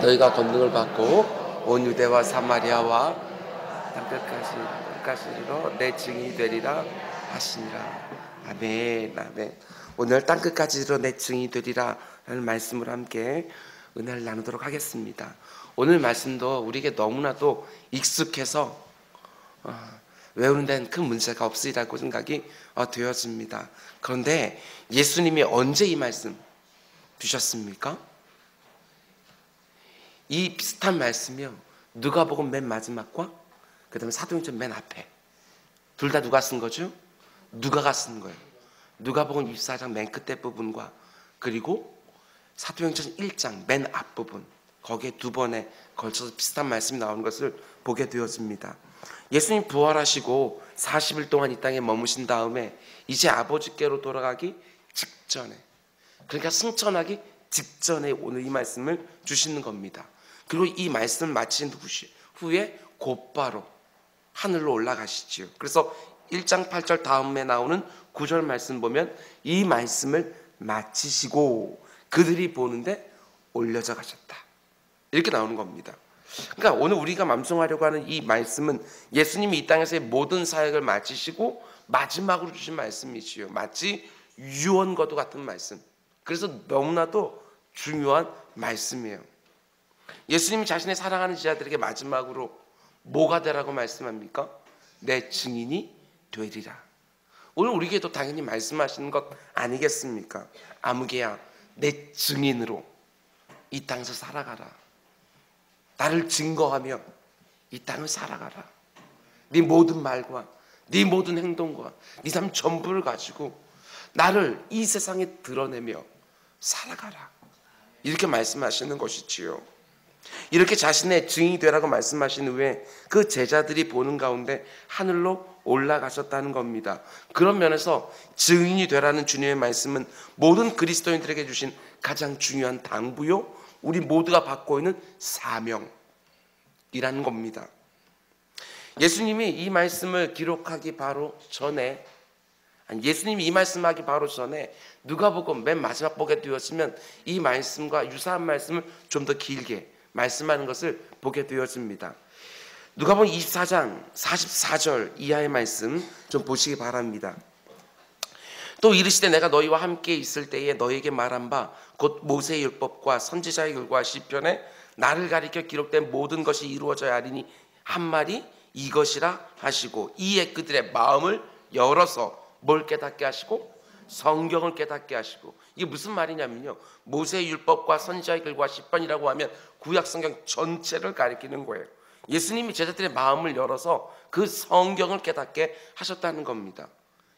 너희가 권능을 받고 온 유대와 사마리아와 땅끝까지 이르러 내 증인이 되리라 하시니라. 아멘. 아멘. 오늘 땅끝까지 이르러 내 증인이 되리라 라는 말씀을 함께 은혜를 나누도록 하겠습니다. 오늘 말씀도 우리에게 너무나도 익숙해서 외우는 데는 큰 문제가 없으리라고 생각이 되어집니다. 그런데 예수님이 언제 이 말씀 주셨습니까? 이 비슷한 말씀이요, 누가복음 맨 마지막과 그 다음에 사도행전 맨 앞에 둘 다 누가 쓴 거죠? 누가가 쓴 거예요. 누가복음 24장 맨 끝에 부분과 그리고 사도행전 1장 맨 앞부분, 거기에 두 번에 걸쳐서 비슷한 말씀이 나오는 것을 보게 되었습니다. 예수님 부활하시고 40일 동안 이 땅에 머무신 다음에 이제 아버지께로 돌아가기 직전에, 그러니까 승천하기 직전에 오늘 이 말씀을 주시는 겁니다. 그리고 이 말씀을 마친 후에 곧바로 하늘로 올라가시지요. 그래서 1장 8절 다음에 나오는 9절 말씀 보면 이 말씀을 마치시고 그들이 보는데 올려져 가셨다, 이렇게 나오는 겁니다. 그러니까 오늘 우리가 맘송하려고 하는 이 말씀은 예수님이 이 땅에서의 모든 사역을 마치시고 마지막으로 주신 말씀이지요. 마치 유언과도 같은 말씀. 그래서 너무나도 중요한 말씀이에요. 예수님이 자신의 사랑하는 제자들에게 마지막으로 뭐가 되라고 말씀합니까? 내 증인이 되리라. 오늘 우리에게도 당연히 말씀하시는 것 아니겠습니까? 아무개야 내 증인으로 이 땅에서 살아가라. 나를 증거하며 이 땅을 살아가라. 네 모든 말과 네 모든 행동과 네 삶 전부를 가지고 나를 이 세상에 드러내며 살아가라, 이렇게 말씀하시는 것이지요. 이렇게 자신의 증인이 되라고 말씀하신 후에 그 제자들이 보는 가운데 하늘로 올라가셨다는 겁니다. 그런 면에서 증인이 되라는 주님의 말씀은 모든 그리스도인들에게 주신 가장 중요한 당부요, 우리 모두가 받고 있는 사명이라는 겁니다. 예수님이 이 말씀을 기록하기 바로 전에, 예수님이 이 말씀하기 바로 전에 누가복음 맨 마지막 보게 되었으면 이 말씀과 유사한 말씀을 좀 더 길게 말씀하는 것을 보게 되어집니다. 누가복음 24장 44절 이하의 말씀 좀 보시기 바랍니다. 또 이르시되 내가 너희와 함께 있을 때에 너희에게 말한 바 곧 모세의 율법과 선지자의 글과 시편에 나를 가리켜 기록된 모든 것이 이루어져야 하리니 한 말이 이것이라 하시고 이에 그들의 마음을 열어서 뭘 깨닫게 하시고 성경을 깨닫게 하시고, 이게 무슨 말이냐면요, 모세의 율법과 선지자의 글과 시편이라고 하면 구약 성경 전체를 가리키는 거예요. 예수님이 제자들의 마음을 열어서 그 성경을 깨닫게 하셨다는 겁니다.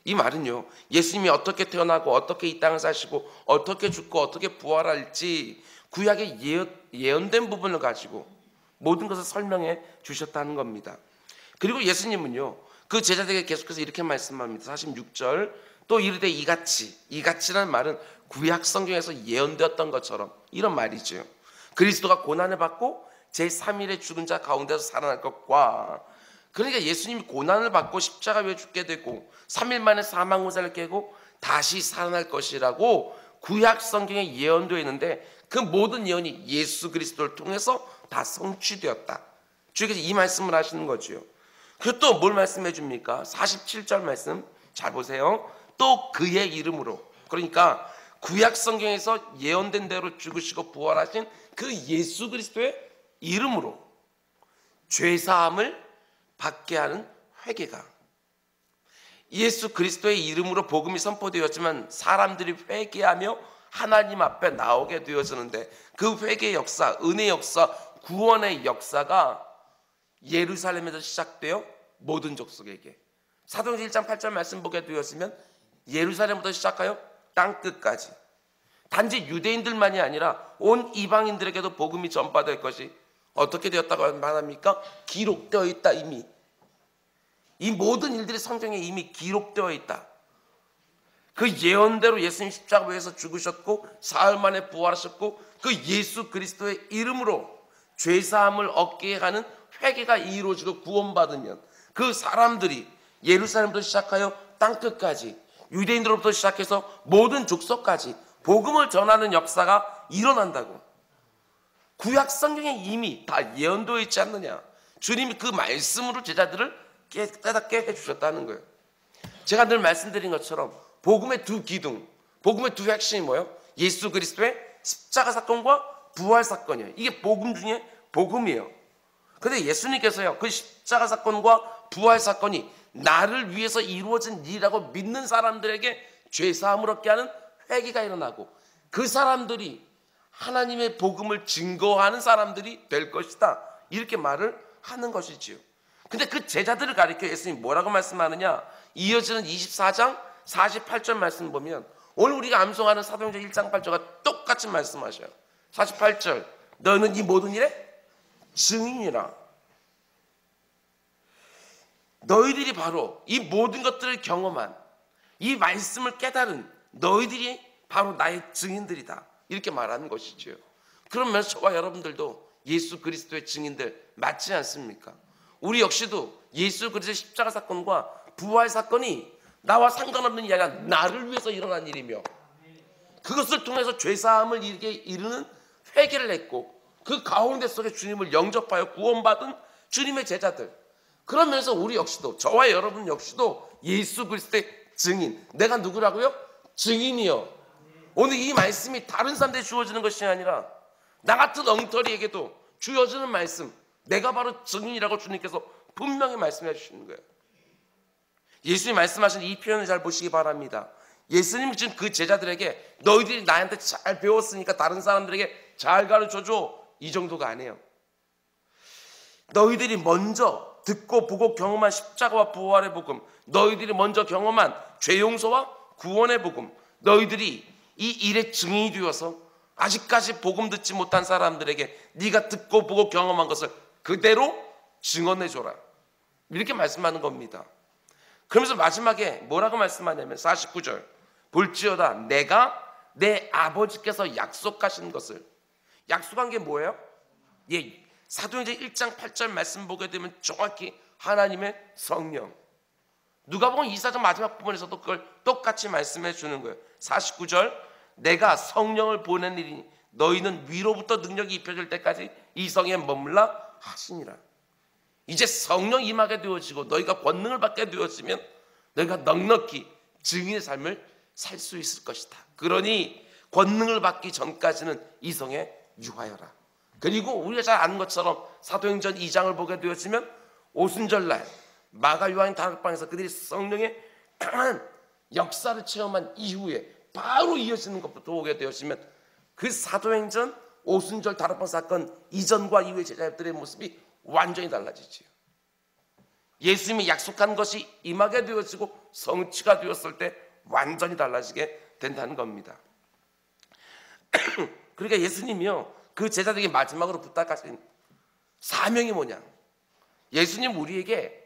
이 말은요, 예수님이 어떻게 태어나고 어떻게 이 땅을 사시고 어떻게 죽고 어떻게 부활할지 구약에 예언된 부분을 가지고 모든 것을 설명해 주셨다는 겁니다. 그리고 예수님은요, 그 제자들에게 계속해서 이렇게 말씀합니다. 46절 또 이르되 이같이라는 말은 구약 성경에서 예언되었던 것처럼, 이런 말이죠. 그리스도가 고난을 받고 제3일에 죽은 자 가운데서 살아날 것과, 그러니까 예수님이 고난을 받고 십자가 위에 죽게 되고 3일 만에 사망고사를 깨고 다시 살아날 것이라고 구약 성경에 예언되어 있는데 그 모든 예언이 예수 그리스도를 통해서 다 성취되었다, 주께서 이 말씀을 하시는 거죠. 그리고 또 뭘 말씀해 줍니까? 47절 말씀 잘 보세요. 또 그의 이름으로, 그러니까 구약 성경에서 예언된 대로 죽으시고 부활하신 그 예수 그리스도의 이름으로 죄사함을 받게 하는 회개가, 예수 그리스도의 이름으로 복음이 선포되었지만 사람들이 회개하며 하나님 앞에 나오게 되어지는데 그 회개의 역사, 은혜의 역사, 구원의 역사가 예루살렘에서 시작되어 모든 족속에게, 사도행전 1장 8절 말씀 보게 되었으면 예루살렘부터 시작하여 땅끝까지 단지 유대인들만이 아니라 온 이방인들에게도 복음이 전파될 것이 어떻게 되었다고 말합니까? 기록되어 있다. 이미 이 모든 일들이 성경에 이미 기록되어 있다. 그 예언대로 예수님 십자가에서 죽으셨고 사흘 만에 부활하셨고 그 예수 그리스도의 이름으로 죄사함을 얻게 하는 회개가 이루어지고 구원받으면 그 사람들이 예루살렘부터 시작하여 땅끝까지, 유대인들로부터 시작해서 모든 족속까지 복음을 전하는 역사가 일어난다고. 구약 성경에 이미 다 예언되어 있지 않느냐. 주님이 그 말씀으로 제자들을 깨닫게 해주셨다는 거예요. 제가 늘 말씀드린 것처럼 복음의 두 기둥, 복음의 두 핵심이 뭐예요? 예수 그리스도의 십자가 사건과 부활 사건이에요. 이게 복음 중에 복음이에요. 그런데 예수님께서요, 그 십자가 사건과 부활 사건이 나를 위해서 이루어진 일이라고 믿는 사람들에게 죄사함을 얻게 하는 회개가 일어나고, 그 사람들이 하나님의 복음을 증거하는 사람들이 될 것이다, 이렇게 말을 하는 것이지요. 근데 그 제자들을 가리켜 예수님이 뭐라고 말씀하느냐, 이어지는 24장 48절 말씀 보면 오늘 우리가 암송하는 사도행전 1장 8절과 똑같이 말씀하셔요. 48절, 너는 이 모든 일에 증인이라. 너희들이 바로 이 모든 것들을 경험한, 이 말씀을 깨달은 너희들이 바로 나의 증인들이다, 이렇게 말하는 것이지요. 그러면서 저와 여러분들도 예수 그리스도의 증인들 맞지 않습니까? 우리 역시도 예수 그리스도의 십자가 사건과 부활 사건이 나와 상관없는 일이 아니라 나를 위해서 일어난 일이며, 그것을 통해서 죄사함을 이루는 회개를 했고, 그 가운데 속에 주님을 영접하여 구원받은 주님의 제자들. 그러면서 우리 역시도, 저와 여러분 역시도 예수 그리스도의 증인. 내가 누구라고요? 증인이요. 오늘 이 말씀이 다른 사람들에게 주어지는 것이 아니라 나 같은 엉터리에게도 주어지는 말씀, 내가 바로 증인이라고 주님께서 분명히 말씀해 주시는 거예요. 예수님이 말씀하신 이 표현을 잘 보시기 바랍니다. 예수님이 지금 그 제자들에게 너희들이 나한테 잘 배웠으니까 다른 사람들에게 잘 가르쳐줘, 이 정도가 아니에요. 너희들이 먼저 듣고 보고 경험한 십자가와 부활의 복음, 너희들이 먼저 경험한 죄 용서와 구원의 복음, 너희들이 이 일의 증인이 되어서 아직까지 복음 듣지 못한 사람들에게 네가 듣고 보고 경험한 것을 그대로 증언해줘라, 이렇게 말씀하는 겁니다. 그러면서 마지막에 뭐라고 말씀하냐면 49절, 볼지어다 내가 내 아버지께서 약속하신 것을. 약속한 게 뭐예요? 예, 사도행전 1장 8절 말씀 보게 되면 정확히 하나님의 성령. 누가복음 24장 마지막 부분에서도 그걸 똑같이 말씀해 주는 거예요. 49절, 내가 성령을 보내리니 너희는 위로부터 능력이 입혀질 때까지 이 성에 머물라 하시니라. 이제 성령 임하게 되어지고 너희가 권능을 받게 되어지면 너희가 넉넉히 증인의 삶을 살 수 있을 것이다. 그러니 권능을 받기 전까지는 이 성에 유하여라. 그리고 우리가 잘 아는 것처럼 사도행전 2장을 보게 되어지면 오순절날 마가 요한 다락방에서 그들이 성령의 강한 역사를 체험한 이후에 바로 이어지는 것부터 보게 되어지면 그 사도행전 오순절 다락방 사건 이전과 이후의 제자들의 모습이 완전히 달라지지요. 예수님이 약속한 것이 임하게 되어지고 성취가 되었을 때 완전히 달라지게 된다는 겁니다. 그러니까 예수님이요, 그 제자들에게 마지막으로 부탁하신 사명이 뭐냐, 예수님 우리에게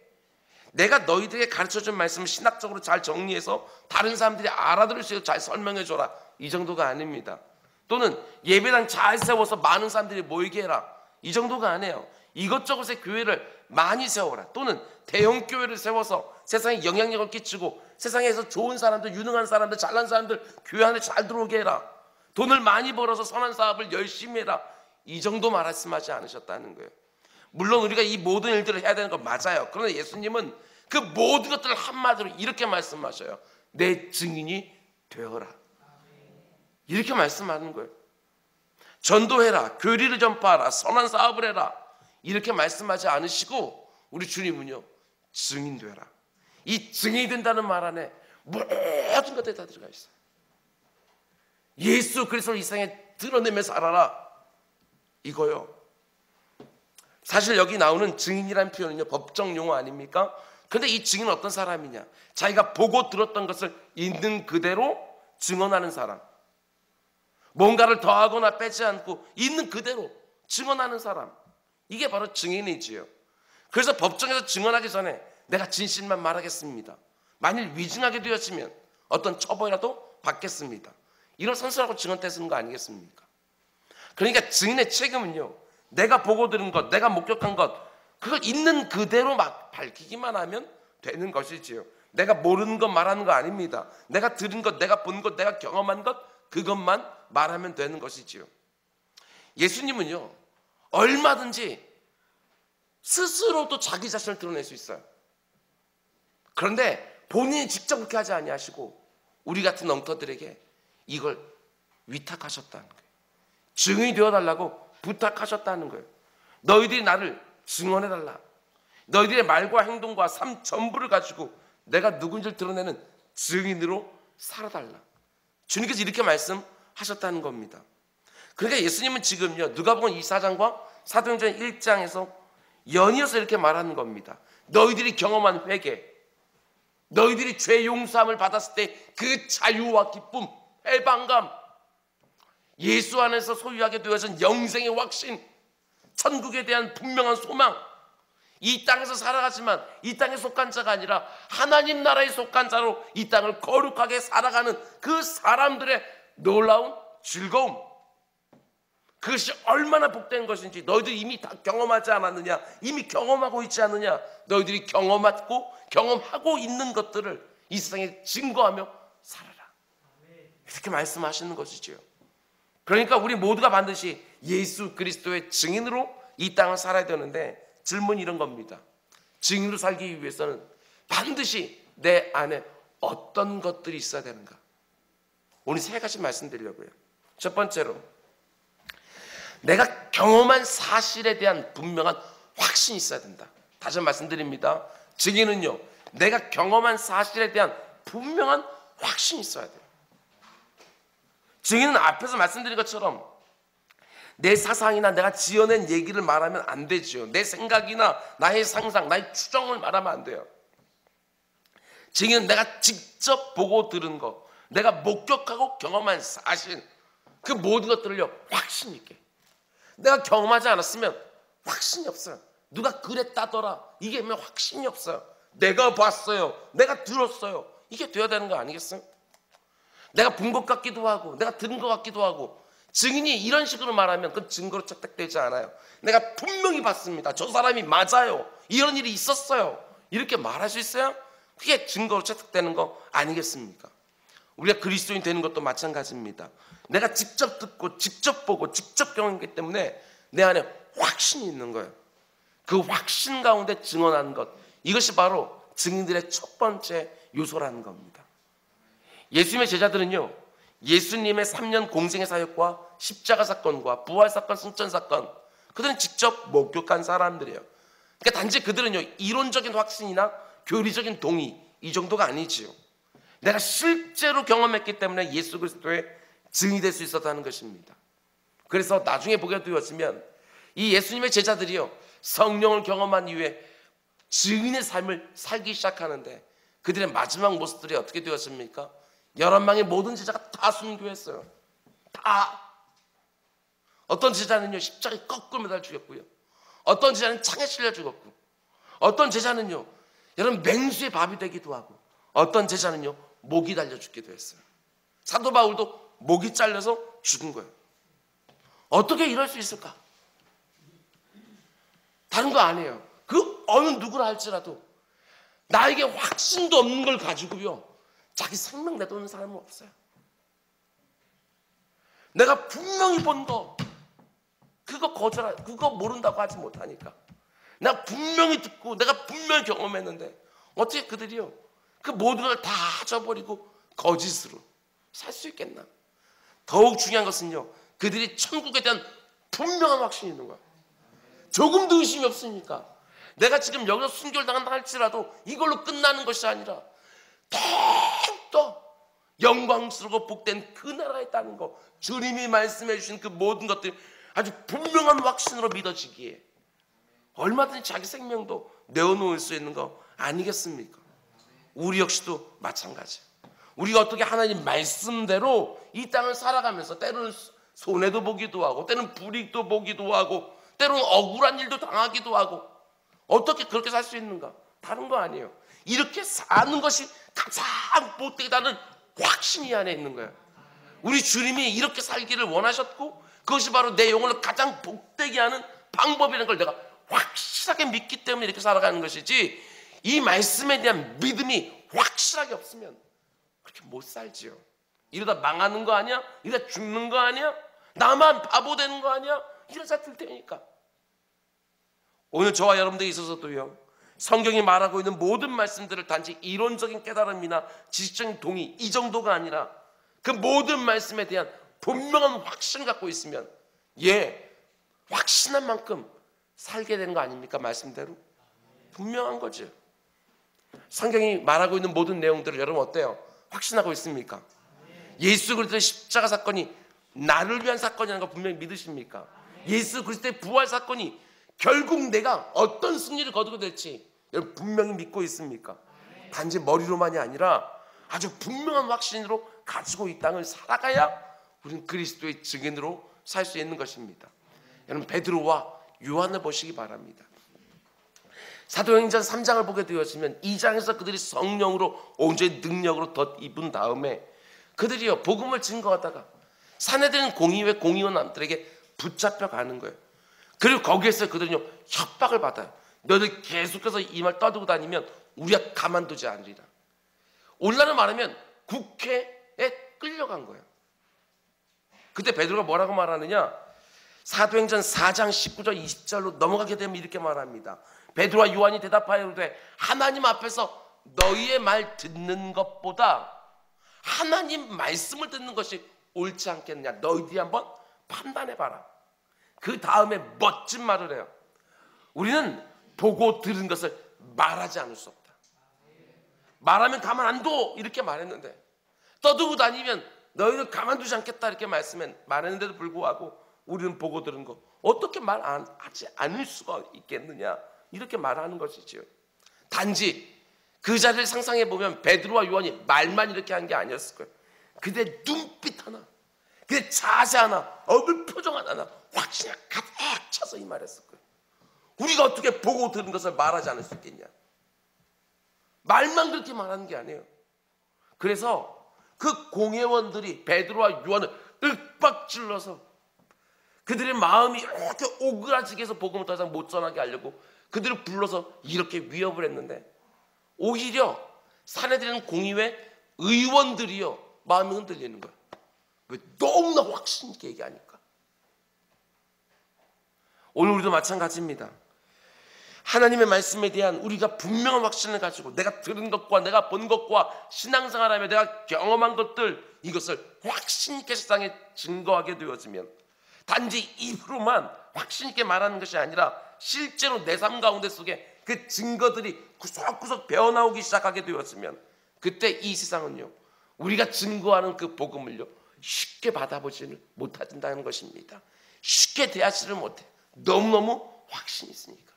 내가 너희들에게 가르쳐준 말씀을 신학적으로 잘 정리해서 다른 사람들이 알아들을 수 있도록 잘 설명해줘라, 이 정도가 아닙니다. 또는 예배당 잘 세워서 많은 사람들이 모이게 해라, 이 정도가 아니에요. 이것저것의 교회를 많이 세워라, 또는 대형 교회를 세워서 세상에 영향력을 끼치고 세상에서 좋은 사람들, 유능한 사람들, 잘난 사람들 교회 안에 잘 들어오게 해라, 돈을 많이 벌어서 선한 사업을 열심히 해라, 이 정도 말씀하지 않으셨다는 거예요. 물론 우리가 이 모든 일들을 해야 되는 건 맞아요. 그런데 예수님은 그 모든 것들을 한마디로 이렇게 말씀하셔요. 내 증인이 되어라, 이렇게 말씀하는 거예요. 전도해라, 교리를 전파하라, 선한 사업을 해라, 이렇게 말씀하지 않으시고 우리 주님은요, 증인 되라. 이 증인이 된다는 말 안에 모든 것들이 다 들어가 있어요. 예수 그리스도를 이 세상에 드러내며 살아라, 이거요. 사실 여기 나오는 증인이라는 표현은요, 법정 용어 아닙니까? 그런데 이 증인은 어떤 사람이냐, 자기가 보고 들었던 것을 있는 그대로 증언하는 사람, 뭔가를 더하거나 빼지 않고 있는 그대로 증언하는 사람, 이게 바로 증인이지요. 그래서 법정에서 증언하기 전에 내가 진실만 말하겠습니다, 만일 위증하게 되었으면 어떤 처벌이라도 받겠습니다, 이런 선서라고 증언 떼쓰는 거 아니겠습니까? 그러니까 증인의 책임은요, 내가 보고 들은 것, 내가 목격한 것, 그걸 있는 그대로 막 밝히기만 하면 되는 것이지요. 내가 모르는 것 말하는 거 아닙니다. 내가 들은 것, 내가 본 것, 내가 경험한 것, 그것만 말하면 되는 것이지요. 예수님은요, 얼마든지 스스로도 자기 자신을 드러낼 수 있어요. 그런데 본인이 직접 그렇게 하지 아니하시고 우리 같은 엉터들에게 이걸 위탁하셨다는 거예요. 증인이 되어달라고 부탁하셨다는 거예요. 너희들이 나를 증언해달라. 너희들의 말과 행동과 삶 전부를 가지고 내가 누군지를 드러내는 증인으로 살아달라. 주님께서 이렇게 말씀하셨다는 겁니다. 그러니까 예수님은 지금요, 누가복음 24장과 사도행전 1장에서 연이어서 이렇게 말하는 겁니다. 너희들이 경험한 회개, 너희들이 죄 용서함을 받았을 때 그 자유와 기쁨, 해방감, 예수 안에서 소유하게 되어진 영생의 확신, 천국에 대한 분명한 소망, 이 땅에서 살아가지만 이 땅에 속한 자가 아니라 하나님 나라에 속한 자로 이 땅을 거룩하게 살아가는 그 사람들의 놀라운 즐거움, 그것이 얼마나 복된 것인지 너희들이 이미 다 경험하지 않았느냐, 이미 경험하고 있지 않느냐, 너희들이 경험하고 있는 것들을 이 세상에 증거하며 살아라. 이렇게 말씀하시는 것이지요. 그러니까 우리 모두가 반드시 예수 그리스도의 증인으로 이 땅을 살아야 되는데, 질문이 이런 겁니다. 증인으로 살기 위해서는 반드시 내 안에 어떤 것들이 있어야 되는가? 오늘 세 가지 말씀드리려고요. 첫 번째로, 내가 경험한 사실에 대한 분명한 확신이 있어야 된다. 다시 한번 말씀드립니다. 증인은요, 내가 경험한 사실에 대한 분명한 확신이 있어야 돼요. 증인은 앞에서 말씀드린 것처럼 내 사상이나 내가 지어낸 얘기를 말하면 안 되죠. 내 생각이나 나의 상상, 나의 추정을 말하면 안 돼요. 증인은 내가 직접 보고 들은 거, 내가 목격하고 경험한 사실, 그 모든 것들을요, 확신 있게. 내가 경험하지 않았으면 확신이 없어요. 누가 그랬다더라, 이게 뭐 확신이 없어요. 내가 봤어요, 내가 들었어요, 이게 돼야 되는 거 아니겠어요? 내가 본 것 같기도 하고 내가 들은 것 같기도 하고, 증인이 이런 식으로 말하면 그건 증거로 채택되지 않아요. 내가 분명히 봤습니다, 저 사람이 맞아요, 이런 일이 있었어요, 이렇게 말할 수 있어요? 그게 증거로 채택되는 거 아니겠습니까? 우리가 그리스도인 되는 것도 마찬가지입니다. 내가 직접 듣고 직접 보고 직접 경험했기 때문에 내 안에 확신이 있는 거예요. 그 확신 가운데 증언하는 것, 이것이 바로 증인들의 첫 번째 요소라는 겁니다. 예수님의 제자들은요, 예수님의 3년 공생의 사역과 십자가 사건과 부활 사건, 승천 사건, 그들은 직접 목격한 사람들이에요. 그러니까 단지 그들은요, 이론적인 확신이나 교리적인 동의, 이 정도가 아니지요. 내가 실제로 경험했기 때문에 예수 그리스도의 증인이 될 수 있었다는 것입니다. 그래서 나중에 보게 되었으면 이 예수님의 제자들이요, 성령을 경험한 이후에 증인의 삶을 살기 시작하는데, 그들의 마지막 모습들이 어떻게 되었습니까? 11명의 모든 제자가 다 순교했어요. 다. 어떤 제자는요, 십자가에 거꾸로 매달 죽였고요, 어떤 제자는 창에 실려 죽었고, 어떤 제자는요, 여러분 맹수의 밥이 되기도 하고, 어떤 제자는요, 목이 달려 죽기도 했어요. 사도 바울도 목이 잘려서 죽은 거예요. 어떻게 이럴 수 있을까? 다른 거 아니에요. 그 어느 누구라 할지라도 나에게 확신도 없는 걸 가지고요, 자기 생명 내놓는 사람은 없어요. 내가 분명히 본 거, 그거 모른다고 하지 못하니까, 내가 분명히 듣고 내가 분명히 경험했는데 어떻게 그들이요, 그 모든 걸 다 잊어버리고 거짓으로 살 수 있겠나? 더욱 중요한 것은요, 그들이 천국에 대한 분명한 확신이 있는 거야. 조금도 의심이 없으니까. 내가 지금 여기서 순교를 당한다 할지라도 이걸로 끝나는 것이 아니라 더욱더 영광스럽고 복된 그 나라에 있다는 거, 주님이 말씀해 주신 그 모든 것들이 아주 분명한 확신으로 믿어지기에 얼마든지 자기 생명도 내어놓을 수 있는 거 아니겠습니까? 우리 역시도 마찬가지. 우리가 어떻게 하나님 말씀대로 이 땅을 살아가면서 때로는 손해도 보기도 하고, 때로는 불이익도 보기도 하고, 때로는 억울한 일도 당하기도 하고, 어떻게 그렇게 살 수 있는가? 다른 거 아니에요. 이렇게 사는 것이 가장 복되다는 확신이 안에 있는 거예요. 우리 주님이 이렇게 살기를 원하셨고, 그것이 바로 내 영혼을 가장 복되게 하는 방법이라는 걸 내가 확실하게 믿기 때문에 이렇게 살아가는 것이지, 이 말씀에 대한 믿음이 확실하게 없으면 그렇게 못 살지요. 이러다 망하는 거 아니야? 이러다 죽는 거 아니야? 나만 바보 되는 거 아니야? 이러다 될 테니까. 오늘 저와 여러분들에 있어서도요, 성경이 말하고 있는 모든 말씀들을 단지 이론적인 깨달음이나 지식적인 동의 이 정도가 아니라 그 모든 말씀에 대한 분명한 확신을 갖고 있으면 확신한 만큼 살게 되는 거 아닙니까? 말씀대로 분명한 거죠. 성경이 말하고 있는 모든 내용들을 여러분 어때요? 확신하고 있습니까? 예수 그리스도의 십자가 사건이 나를 위한 사건이라는 거 분명히 믿으십니까? 예수 그리스도의 부활 사건이 결국 내가 어떤 승리를 거두게 될지 여러분 분명히 믿고 있습니까? 단지 머리로만이 아니라 아주 분명한 확신으로 가지고 이 땅을 살아가야 우리는 그리스도의 증인으로 살 수 있는 것입니다. 여러분 베드로와 요한을 보시기 바랍니다. 사도행전 3장을 보게 되었으면 2장에서 그들이 성령으로 온전히 능력으로 덧입은 다음에 그들이요 복음을 증거하다가 사내들은 공의원들에게 붙잡혀 가는 거예요. 그리고 거기에서 그들은요 협박을 받아요. 너희들 계속해서 이 말 떠들고 다니면 우리가 가만두지 않으리라. 오늘날로 말하면 국회에 끌려간 거예요. 그때 베드로가 뭐라고 말하느냐? 사도행전 4장 19절 20절로 넘어가게 되면 이렇게 말합니다. 베드로와 요한이 대답하여 이르되 하나님 앞에서 너희의 말 듣는 것보다 하나님 말씀을 듣는 것이 옳지 않겠느냐. 너희들이 한번 판단해봐라. 그 다음에 멋진 말을 해요. 우리는 보고 들은 것을 말하지 않을 수 없다. 말하면 가만 안 둬 이렇게 말했는데 떠들고 다니면 너희는 가만두지 않겠다 이렇게 말했는데도 불구하고 우리는 보고 들은 거 어떻게 말하지 않을 수가 있겠느냐 이렇게 말하는 것이지요. 단지 그 자리를 상상해 보면 베드로와 요한이 말만 이렇게 한 게 아니었을 거예요. 그들의 눈빛 하나, 그들의 자세 하나, 얼굴 표정 하나 확신에 가득 차서 이 말했을 거예요. 우리가 어떻게 보고 들은 것을 말하지 않을 수 있겠냐. 말만 그렇게 말하는 게 아니에요. 그래서 그 공회원들이 베드로와 요한을 윽박질러서 그들의 마음이 이렇게 오그라지게 해서 복음을 더 이상 못 전하게 하려고 그들을 불러서 이렇게 위협을 했는데 오히려 사내들은 공의회 의원들이요 마음이 흔들리는 거예요. 왜? 너무나 확신 있게 얘기하니까. 오늘 우리도 마찬가지입니다. 하나님의 말씀에 대한 우리가 분명한 확신을 가지고 내가 들은 것과 내가 본 것과 신앙생활하며 내가 경험한 것들 이것을 확신 있게 세상에 증거하게 되어지면 단지 입으로만 확신 있게 말하는 것이 아니라 실제로 내 삶 가운데 속에 그 증거들이 구석구석 배어나오기 시작하게 되었으면 그때 이 세상은요 우리가 증거하는 그 복음을요 쉽게 받아보지를 못한다는 것입니다. 쉽게 대하지를 못해. 너무너무 확신이 있으니까.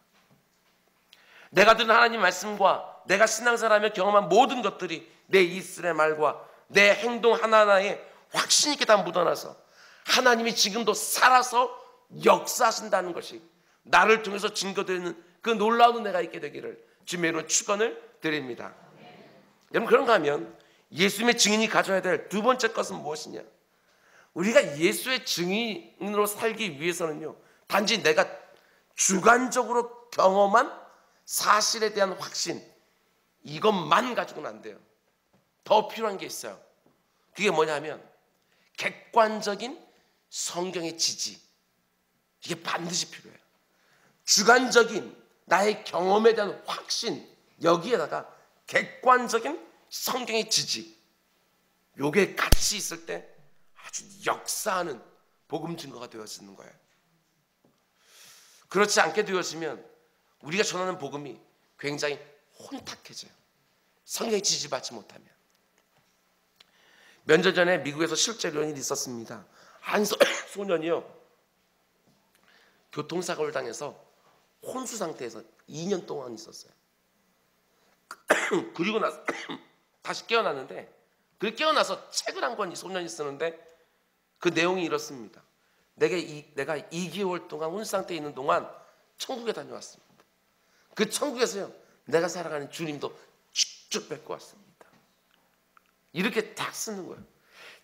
내가 들은 하나님 말씀과 내가 신앙생활하며 경험한 모든 것들이 내 입술의 말과 내 행동 하나하나에 확신 있게 다 묻어나서 하나님이 지금도 살아서 역사하신다는 것이 나를 통해서 증거되는 그 놀라운 은혜가 있게 되기를 주님의 이름으로 축원을 드립니다. 여러분 그런가 하면 예수님의 증인이 가져야 될 두 번째 것은 무엇이냐? 우리가 예수의 증인으로 살기 위해서는요 단지 내가 주관적으로 경험한 사실에 대한 확신 이것만 가지고는 안 돼요. 더 필요한 게 있어요. 그게 뭐냐면 객관적인 성경의 지지. 이게 반드시 필요해요. 주관적인 나의 경험에 대한 확신 여기에다가 객관적인 성경의 지지 요게 같이 있을 때 아주 역사하는 복음 증거가 되어지는 거예요. 그렇지 않게 되어지면 우리가 전하는 복음이 굉장히 혼탁해져요. 성경의 지지받지 못하면. 몇 년 전에 미국에서 실제로 이런 일이 있었습니다. 한 소년이요 교통사고를 당해서 혼수 상태에서 2년 동안 있었어요. 그리고 나서 다시 깨어났는데 그 깨어나서 책을 한 권 이 소년이 쓰는데 그 내용이 이렇습니다. 내가 2개월 동안 혼수 상태에 있는 동안 천국에 다녀왔습니다. 그 천국에서요 내가 살아가는 주님도 직접 뵙고 왔습니다. 이렇게 딱 쓰는 거예요.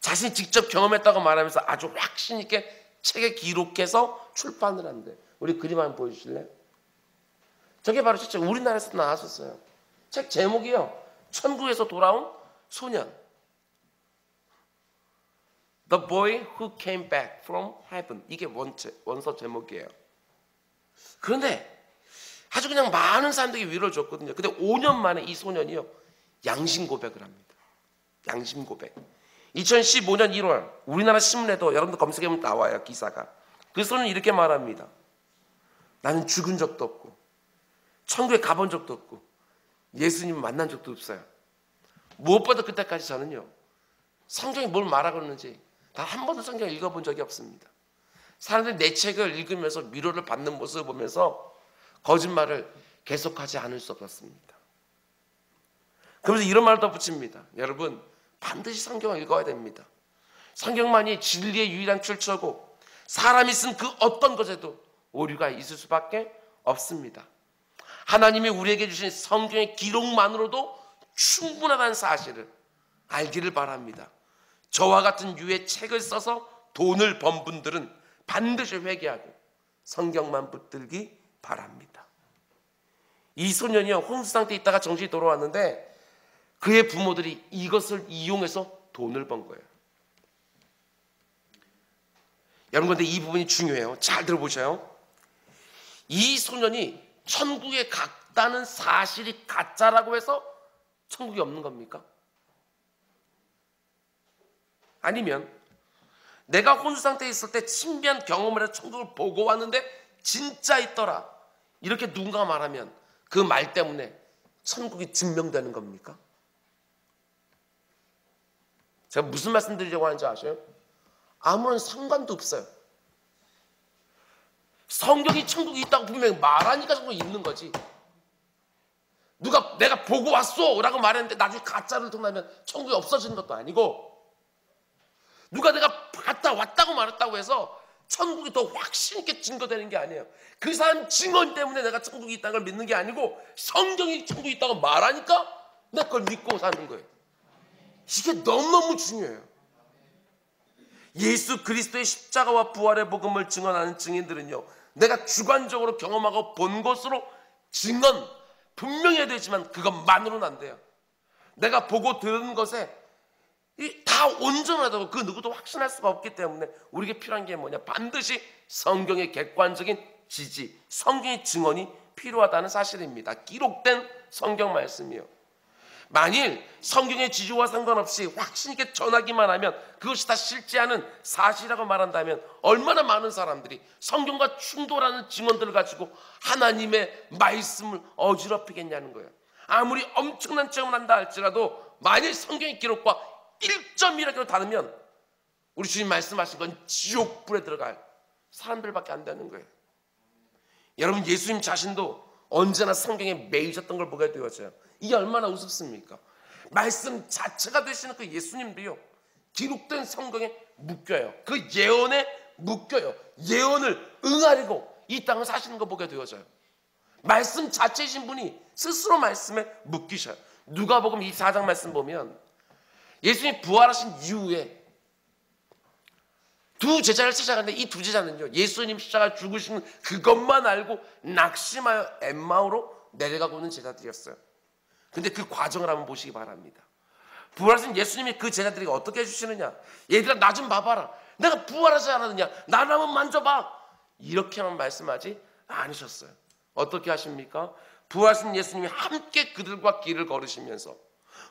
자신이 직접 경험했다고 말하면서 아주 확신 있게 책에 기록해서 출판을 한대. 우리 그림 한번 보여주실래요? 저게 바로 실제 우리나라에서 나왔었어요. 책 제목이요 천국에서 돌아온 소년. The boy who came back from heaven. 이게 원서 제목이에요. 그런데 아주 그냥 많은 사람들에게 위로를 줬거든요. 근데 5년 만에 이 소년이요, 양심 고백을 합니다. 양심 고백. 2015년 1월 우리나라 신문에도 여러분들 검색해보면 나와요, 기사가. 그 소년이 이렇게 말합니다. 나는 죽은 적도 없고 천국에 가본 적도 없고 예수님을 만난 적도 없어요. 무엇보다 그때까지 저는요, 성경이 뭘 말하고 있는지 단 한 번도 성경을 읽어본 적이 없습니다. 사람들이 내 책을 읽으면서 위로를 받는 모습을 보면서 거짓말을 계속하지 않을 수 없었습니다. 그러면서 이런 말을 덧붙입니다. 여러분, 반드시 성경을 읽어야 됩니다. 성경만이 진리의 유일한 출처고 사람이 쓴 그 어떤 것에도 오류가 있을 수밖에 없습니다. 하나님이 우리에게 주신 성경의 기록만으로도 충분하다는 사실을 알기를 바랍니다. 저와 같은 유의 책을 써서 돈을 번 분들은 반드시 회개하고 성경만 붙들기 바랍니다. 이 소년이요, 혼수 상태에 있다가 정신이 돌아왔는데 그의 부모들이 이것을 이용해서 돈을 번 거예요. 여러분, 근데 이 부분이 중요해요. 잘 들어보셔요. 이 소년이 천국에 갔다는 사실이 가짜라고 해서 천국이 없는 겁니까? 아니면 내가 혼수 상태에 있을 때 신비한 경험을 해서 천국을 보고 왔는데 진짜 있더라, 이렇게 누군가 말하면 그 말 때문에 천국이 증명되는 겁니까? 제가 무슨 말씀 드리려고 하는지 아셔요? 아무런 상관도 없어요. 성경이 천국이 있다고 분명히 말하니까 천국이 있는 거지. 누가 내가 보고 왔어 라고 말했는데 나중에 가짜를 통하면 천국이 없어지는 것도 아니고, 누가 내가 갔다 왔다고 말했다고 해서 천국이 더 확신 있게 증거되는 게 아니에요. 그 사람 증언 때문에 내가 천국이 있다는 걸 믿는 게 아니고 성경이 천국이 있다고 말하니까 내 걸 믿고 사는 거예요. 이게 너무너무 중요해요. 예수 그리스도의 십자가와 부활의 복음을 증언하는 증인들은요, 내가 주관적으로 경험하고 본 것으로 증언 분명히 해야 되지만 그것만으로는 안 돼요. 내가 보고 들은 것에 다 온전하다고 그 누구도 확신할 수가 없기 때문에 우리에게 필요한 게 뭐냐? 반드시 성경의 객관적인 지지, 성경의 증언이 필요하다는 사실입니다. 기록된 성경 말씀이요. 만일 성경의 지지와 상관없이 확신 있게 전하기만 하면 그것이 다 실제하는 사실이라고 말한다면 얼마나 많은 사람들이 성경과 충돌하는 증언들을 가지고 하나님의 말씀을 어지럽히겠냐는 거예요. 아무리 엄청난 체험을 한다 할지라도 만일 성경의 기록과 1.1을 다르면 우리 주님 말씀하신 건 지옥불에 들어갈 사람들밖에 안 되는 거예요. 여러분, 예수님 자신도 언제나 성경에 매이셨던 걸 보게 되어져요. 이게 얼마나 우습습니까? 말씀 자체가 되시는 그 예수님도요, 기록된 성경에 묶여요. 그 예언에 묶여요. 예언을 응하려고 이 땅을 사시는 거 보게 되어져요. 말씀 자체이신 분이 스스로 말씀에 묶이셔요. 누가복음 24장 말씀 보면 예수님이 부활하신 이후에 두 제자를 찾아갔는데 이 두 제자는요, 예수님 십자가 죽으시는 그것만 알고 낙심하여 엠마오로 내려가고 있는 제자들이었어요. 근데 그 과정을 한번 보시기 바랍니다. 부활하신 예수님이 그 제자들에게 어떻게 해주시느냐? 얘들아, 나 좀 봐봐라. 내가 부활하지 않았느냐? 나를 한번 만져봐. 이렇게만 말씀하지 않으셨어요. 어떻게 하십니까? 부활하신 예수님이 함께 그들과 길을 걸으시면서,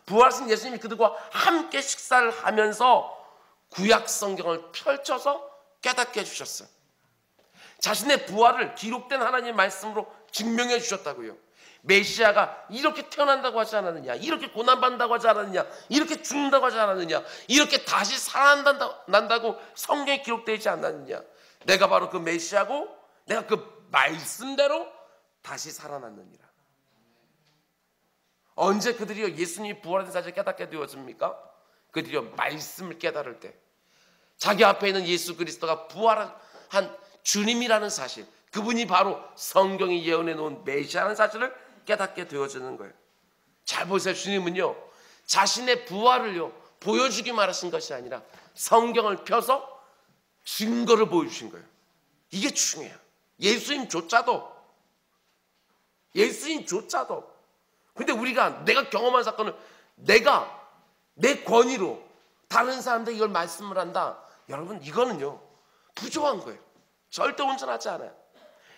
부활하신 예수님이 그들과 함께 식사를 하면서 구약 성경을 펼쳐서 깨닫게 해주셨어요. 자신의 부활을 기록된 하나님의 말씀으로 증명해 주셨다고요. 메시아가 이렇게 태어난다고 하지 않았느냐, 이렇게 고난받는다고 하지 않았느냐, 이렇게 죽는다고 하지 않았느냐, 이렇게 다시 살아난다고 성경에 기록되어 있지 않았느냐. 내가 바로 그 메시아고 내가 그 말씀대로 다시 살아났느니라. 언제 그들이요 예수님이 부활하신 사실을 깨닫게 되었습니까? 그들이요 말씀을 깨달을 때, 자기 앞에 있는 예수 그리스도가 부활한 주님이라는 사실, 그분이 바로 성경이 예언해 놓은 메시아라는 사실을 깨닫게 되어지는 거예요. 잘 보세요. 주님은요 자신의 부활을요 보여주기만 하신 것이 아니라 성경을 펴서 증거를 보여주신 거예요. 이게 중요해요. 예수님조차도 근데 우리가 내가 경험한 사건을 내가 내 권위로 다른 사람들에게 이걸 말씀을 한다, 여러분 이거는요 부조한 거예요. 절대 온전하지 않아요.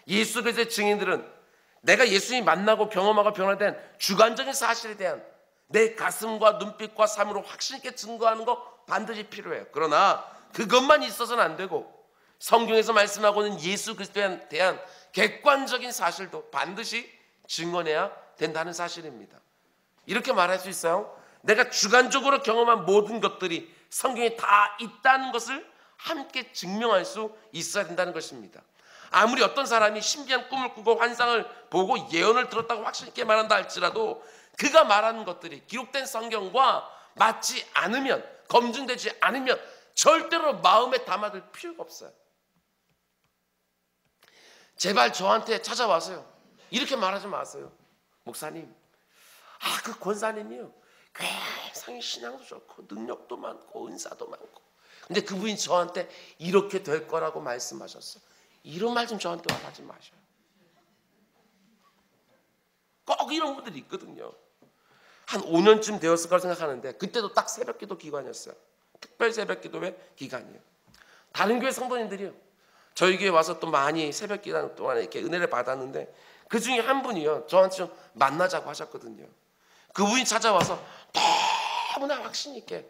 예수 그리스도의 증인들은 내가 예수님 만나고 경험하고 변화된 주관적인 사실에 대한 내 가슴과 눈빛과 삶으로 확신 있게 증거하는 거 반드시 필요해요. 그러나 그것만 있어서는 안 되고 성경에서 말씀하고 있는 예수 그리스도에 대한 객관적인 사실도 반드시 증언해야 된다는 사실입니다. 이렇게 말할 수 있어요. 내가 주관적으로 경험한 모든 것들이 성경에 다 있다는 것을 함께 증명할 수 있어야 된다는 것입니다. 아무리 어떤 사람이 신비한 꿈을 꾸고 환상을 보고 예언을 들었다고 확신 있게 말한다 할지라도 그가 말하는 것들이 기록된 성경과 맞지 않으면, 검증되지 않으면 절대로 마음에 담아둘 필요가 없어요. 제발 저한테 찾아와서요, 이렇게 말하지 마세요. 목사님, 그 권사님이요, 굉장히 신앙도 좋고 능력도 많고 은사도 많고, 근데 그분이 저한테 이렇게 될 거라고 말씀하셨어. 이런 말 좀 저한테 하지 마셔요. 꼭 이런 분들이 있거든요. 한 5년쯤 되었을 거라 생각하는데 그때도 딱 새벽기도 기간이었어요. 특별 새벽기도회 기간이에요. 다른 교회 성도님들이요, 저희 교회 와서 또 많이 새벽기도 동안에 이렇게 은혜를 받았는데 그 중에 한 분이요, 저한테 좀 만나자고 하셨거든요. 그분이 찾아와서 너무나 확신 있게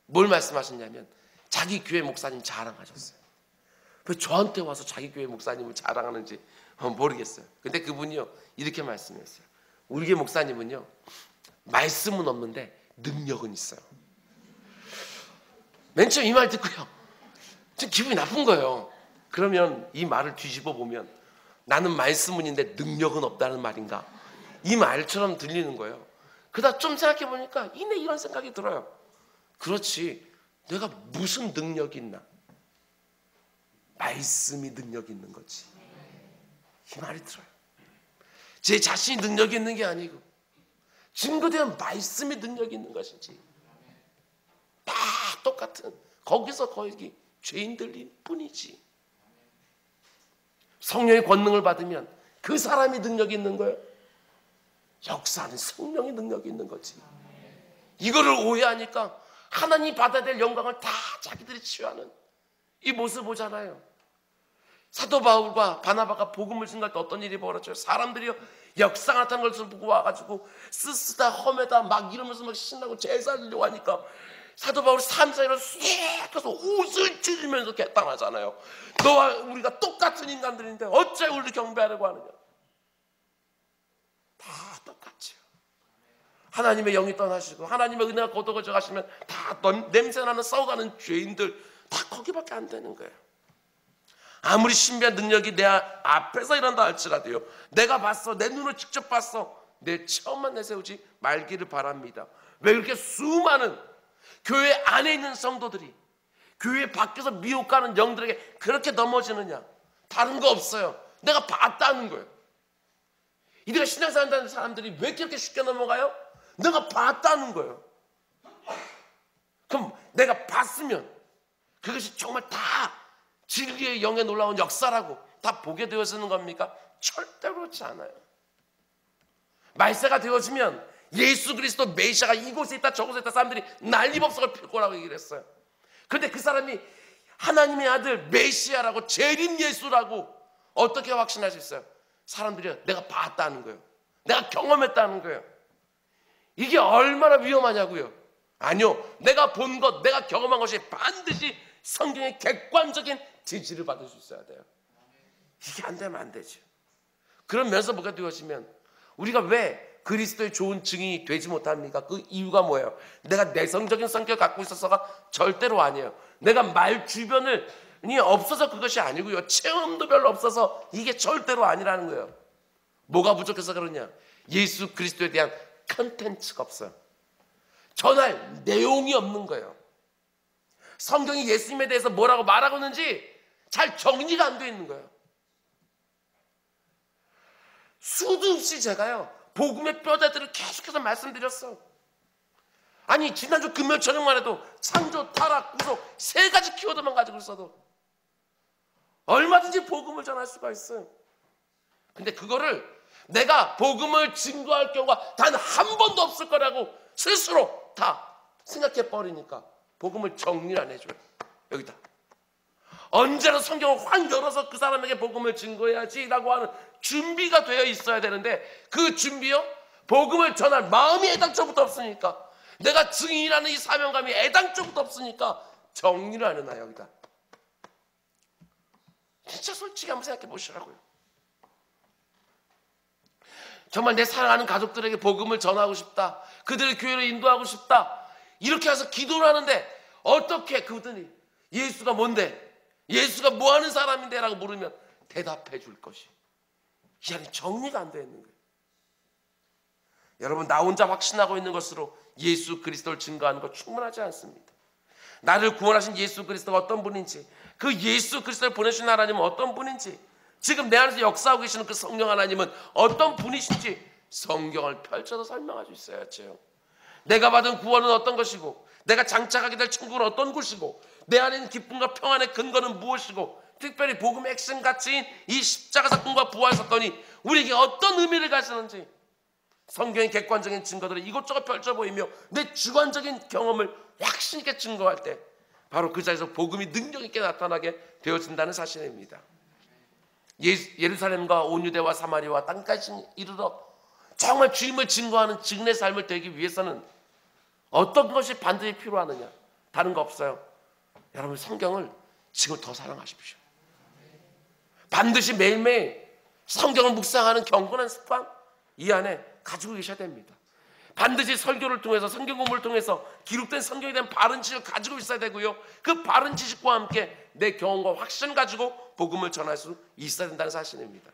뭘 말씀하셨냐면 자기 교회 목사님 자랑하셨어요. 왜 저한테 와서 자기 교회 목사님을 자랑하는지 모르겠어요. 근데 그분이요, 이렇게 말씀했어요. 우리 교회 목사님은요, 말씀은 없는데 능력은 있어요. 맨 처음 이 말 듣고요, 좀 기분이 나쁜 거예요. 그러면 이 말을 뒤집어 보면 나는 말씀은 있는데 능력은 없다는 말인가? 이 말처럼 들리는 거예요. 그러다 좀 생각해 보니까 이런 생각이 들어요. 그렇지, 내가 무슨 능력이 있나? 말씀이 능력이 있는 거지. 이 말이 들어요. 제 자신이 능력이 있는 게 아니고 증거되는 말씀이 능력이 있는 것이지. 다 똑같은, 거기서 거기 죄인들일 뿐이지. 성령의 권능을 받으면 그 사람이 능력이 있는 거예요. 역사는 성령의 능력이 있는 거지. 이거를 오해하니까 하나님이 받아야 될 영광을 다 자기들이 취하는 이 모습 보잖아요. 사도 바울과 바나바가 복음을 증거할 때 어떤 일이 벌어져요? 사람들이요, 역사 나타나는 것을 보고 와가지고 스스다 험에다 막 이러면서 막 신나고 제사 드리려고 하니까 사도 바울이 삶 사이로 쑥 가서 옷을 찢으면서 개땅하잖아요. 너와 우리가 똑같은 인간들인데 어째 우리를 경배하려고 하느냐. 다 똑같죠. 하나님의 영이 떠나시고 하나님의 은혜가 거둬져 가시면 다 냄새나는 썩어가는 죄인들 다 거기밖에 안 되는 거예요. 아무리 신비한 능력이 내 앞에서 일어난다 할지라도요, 내가 봤어, 내 눈으로 직접 봤어, 내 체험만 내세우지 말기를 바랍니다. 왜 그렇게 수많은 교회 안에 있는 성도들이 교회 밖에서 미혹하는 영들에게 그렇게 넘어지느냐? 다른 거 없어요. 내가 봤다는 거예요. 이들가 신앙생활 한다는 사람들이 왜 이렇게 쉽게 넘어가요? 내가 봤다는 거예요. 그럼 내가 봤으면 그것이 정말 다 진리의 영에 놀라운 역사라고 다 보게 되어지는 겁니까? 절대로 그렇지 않아요. 말세가 되어지면 예수 그리스도 메시아가 이곳에 있다 저곳에 있다 사람들이 난리법석을 필 거라고 얘기를 했어요. 그런데 그 사람이 하나님의 아들 메시아라고, 재림 예수라고 어떻게 확신할 수 있어요? 사람들이 내가 봤다는 거예요. 내가 경험했다는 거예요. 이게 얼마나 위험하냐고요. 아니요, 내가 본 것, 내가 경험한 것이 반드시 성경의 객관적인 지지를 받을 수 있어야 돼요. 이게 안 되면 안 되죠. 그런 면에서 뭐가 되어지면 우리가 왜 그리스도의 좋은 증인이 되지 못합니까? 그 이유가 뭐예요? 내가 내성적인 성격을 갖고 있어서가 절대로 아니에요. 내가 말 주변이 없어서 그것이 아니고요, 체험도 별로 없어서 이게 절대로 아니라는 거예요. 뭐가 부족해서 그러냐? 예수 그리스도에 대한 컨텐츠가 없어요. 전할 내용이 없는 거예요. 성경이 예수님에 대해서 뭐라고 말하고 있는지 잘 정리가 안 되어 있는 거예요. 수도 없이 제가요, 복음의 뼈대들을 계속해서 말씀드렸어. 아니, 지난주 금요일 저녁만 해도 창조, 타락, 구속 3가지 키워드만 가지고 있어도 얼마든지 복음을 전할 수가 있어요. 근데 그거를 내가 복음을 증거할 경우가 단 한 번도 없을 거라고 스스로 다 생각해 버리니까 복음을 정리를 안 해줘요. 여기다 언제나 성경을 확 열어서 그 사람에게 복음을 증거해야지라고 하는 준비가 되어 있어야 되는데, 그 준비요? 복음을 전할 마음이 애당초부터 없으니까, 내가 증인이라는 이 사명감이 애당초부터 없으니까 정리를 안 해놔요. 여기다. 진짜 솔직히 한번 생각해 보시라고요. 정말 내 사랑하는 가족들에게 복음을 전하고 싶다, 그들을 교회로 인도하고 싶다, 이렇게 해서 기도를 하는데 어떻게 그들이 예수가 뭔데, 예수가 뭐하는 사람인데 라고 물으면 대답해 줄 것이, 이 안에 정리가 안 되어 있는 거예요. 여러분, 나 혼자 확신하고 있는 것으로 예수 그리스도를 증거하는 것 충분하지 않습니다. 나를 구원하신 예수 그리스도가 어떤 분인지, 그 예수 그리스도를 보내신 하나님은 어떤 분인지, 지금 내 안에서 역사하고 계시는 그 성령 하나님은 어떤 분이신지 성경을 펼쳐서 설명할 수 있어야죠. 내가 받은 구원은 어떤 것이고, 내가 장착하게 될 천국은 어떤 곳이고, 내 안에 있는 기쁨과 평안의 근거는 무엇이고, 특별히 복음의 핵심 가치인 이 십자가 사건과 부활 사건이 우리에게 어떤 의미를 가지는지 성경의 객관적인 증거들을 이것저것 펼쳐 보이며 내 주관적인 경험을 확신 있게 증거할 때 바로 그 자리에서 복음이 능력 있게 나타나게 되어진다는 사실입니다. 예루살렘과 온 유대와 사마리아와 땅까지 이르러 정말 주님을 증거하는 증인의 삶을 되기 위해서는 어떤 것이 반드시 필요하느냐? 다른 거 없어요. 여러분, 성경을 지금 더 사랑하십시오. 반드시 매일매일 성경을 묵상하는 경건한 습관 이 안에 가지고 계셔야 됩니다. 반드시 설교를 통해서, 성경 공부를 통해서 기록된 성경에 대한 바른 지식을 가지고 있어야 되고요, 그 바른 지식과 함께 내 경험과 확신을 가지고 복음을 전할 수 있어야 된다는 사실입니다.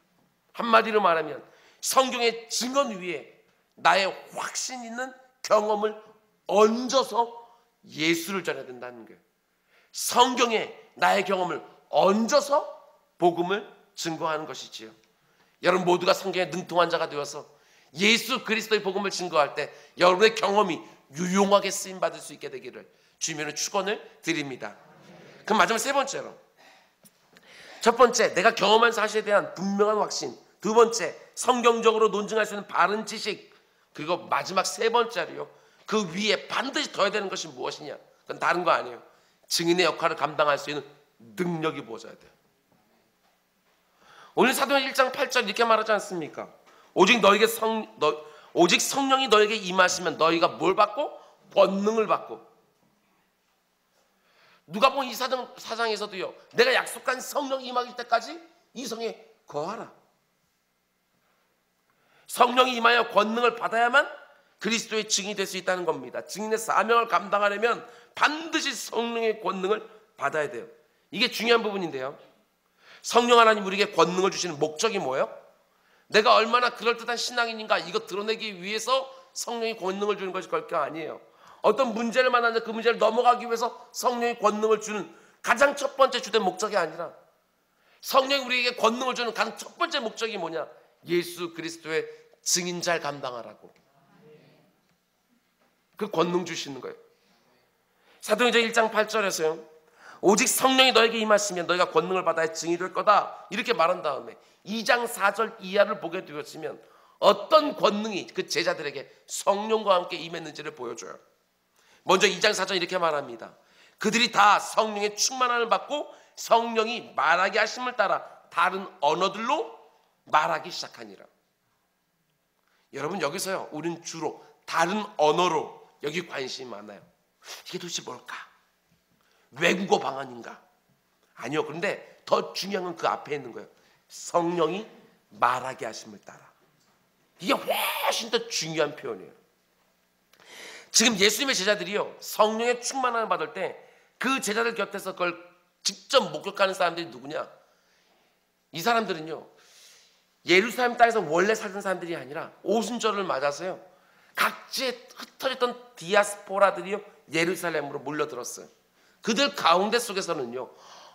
한마디로 말하면 성경의 증언 위에 나의 확신 있는 경험을 얹어서 예수를 전해야 된다는 거예요. 성경에 나의 경험을 얹어서 복음을 증거하는 것이지요. 여러분 모두가 성경에 능통한 자가 되어서 예수 그리스도의 복음을 증거할 때 여러분의 경험이 유용하게 쓰임받을 수 있게 되기를 주님의 축원을 드립니다. 그럼 마지막 세 번째로, 첫 번째 내가 경험한 사실에 대한 분명한 확신, 두 번째 성경적으로 논증할 수 있는 바른 지식, 그리고 마지막 세 번째로요, 그 위에 반드시 더해야 되는 것이 무엇이냐? 그건 다른 거 아니에요. 증인의 역할을 감당할 수 있는 능력이 부어져야 돼요. 오늘 사도행전 1장 8절 이렇게 말하지 않습니까? 오직 성령이 너에게 임하시면 너희가 뭘 받고? 권능을 받고. 누가복음 이 사장에서도요, 내가 약속한 성령이 임하기 때까지 이 성에 거하라. 성령이 임하여 권능을 받아야만 그리스도의 증인이 될 수 있다는 겁니다. 증인의 사명을 감당하려면 반드시 성령의 권능을 받아야 돼요. 이게 중요한 부분인데요, 성령 하나님 우리에게 권능을 주시는 목적이 뭐예요? 내가 얼마나 그럴듯한 신앙인인가 이거 드러내기 위해서 성령이 권능을 주는 것이 결코 아니에요. 어떤 문제를 만나는데 그 문제를 넘어가기 위해서 성령이 권능을 주는 가장 첫 번째 주된 목적이 아니라, 성령이 우리에게 권능을 주는 가장 첫 번째 목적이 뭐냐? 예수 그리스도의 증인자를 감당하라고. 그 권능 주시는 거예요. 사도행전 1장 8절에서요, 오직 성령이 너에게 임하시면 너희가 권능을 받아야 증인이 될 거다 이렇게 말한 다음에 2장 4절 이하를 보게 되었으면 어떤 권능이 그 제자들에게 성령과 함께 임했는지를 보여줘요. 먼저 2장 4절 이렇게 말합니다. 그들이 다 성령의 충만함을 받고 성령이 말하게 하심을 따라 다른 언어들로 말하기 시작하니라. 여러분, 여기서요, 우리는 주로 다른 언어로 여기 관심이 많아요. 이게 도대체 뭘까? 외국어 방언인가? 아니요. 그런데 더 중요한 건 그 앞에 있는 거예요. 성령이 말하게 하심을 따라. 이게 훨씬 더 중요한 표현이에요. 지금 예수님의 제자들이요, 성령의 충만함을 받을 때 그 제자들 곁에서 그걸 직접 목격하는 사람들이 누구냐? 이 사람들은요, 예루살렘 땅에서 원래 살던 사람들이 아니라 오순절을 맞아서요, 각지에 흩어졌던 디아스포라들이요 예루살렘으로 몰려들었어요. 그들 가운데 속에서는요,